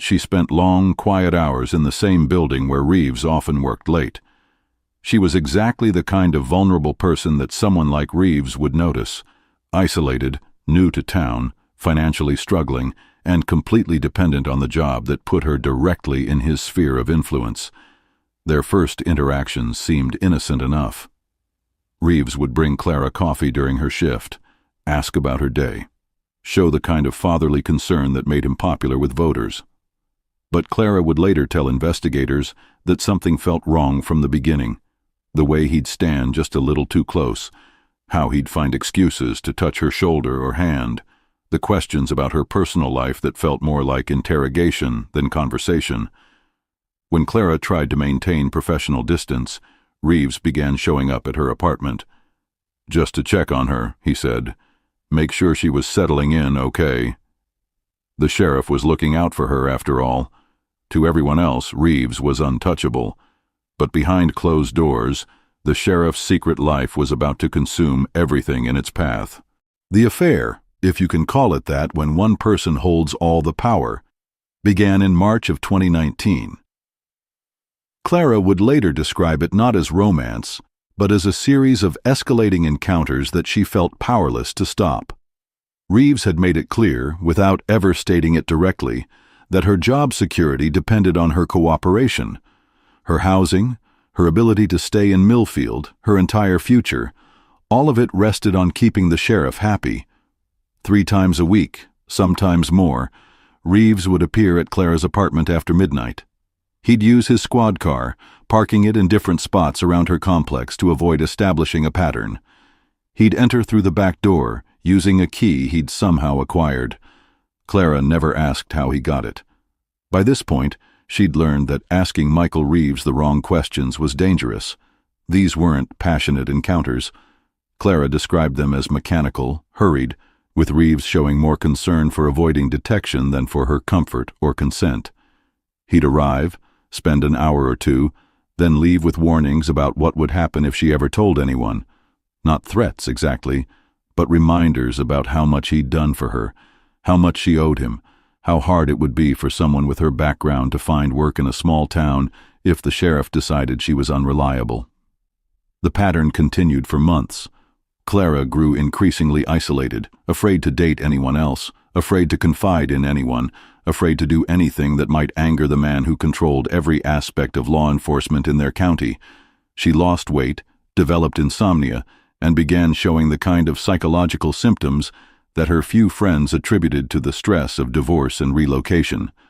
meant she spent long, quiet hours in the same building where Reeves often worked late. She was exactly the kind of vulnerable person that someone like Reeves would notice: isolated, new to town, financially struggling, and completely dependent on the job that put her directly in his sphere of influence. Their first interactions seemed innocent enough. Reeves would bring Clara coffee during her shift, ask about her day, show the kind of fatherly concern that made him popular with voters. But Clara would later tell investigators that something felt wrong from the beginning: the way he'd stand just a little too close, how he'd find excuses to touch her shoulder or hand, the questions about her personal life that felt more like interrogation than conversation. When Clara tried to maintain professional distance, Reeves began showing up at her apartment. "Just to check on her," he said. "Make sure she was settling in okay." The sheriff was looking out for her, after all. To everyone else, Reeves was untouchable. But behind closed doors, the sheriff's secret life was about to consume everything in its path. The affair, if you can call it that when one person holds all the power, began in March of 2019. Clara would later describe it not as romance, but as a series of escalating encounters that she felt powerless to stop. Reeves had made it clear, without ever stating it directly, that her job security depended on her cooperation. Her housing, her ability to stay in Millfield, her entire future, all of it rested on keeping the sheriff happy. 3 times a week, sometimes more, Reeves would appear at Clara's apartment after midnight. He'd use his squad car, parking it in different spots around her complex to avoid establishing a pattern. He'd enter through the back door, using a key he'd somehow acquired. Clara never asked how he got it. By this point, she'd learned that asking Michael Reeves the wrong questions was dangerous. These weren't passionate encounters. Clara described them as mechanical, hurried, with Reeves showing more concern for avoiding detection than for her comfort or consent. He'd arrive, spend an hour or two, then leave with warnings about what would happen if she ever told anyone. Not threats, exactly, but reminders about how much he'd done for her, how much she owed him, how hard it would be for someone with her background to find work in a small town if the sheriff decided she was unreliable. The pattern continued for months. Clara grew increasingly isolated, afraid to date anyone else, afraid to confide in anyone, afraid to do anything that might anger the man who controlled every aspect of law enforcement in their county. She lost weight, developed insomnia, and began showing the kind of psychological symptoms that her few friends attributed to the stress of divorce and relocation.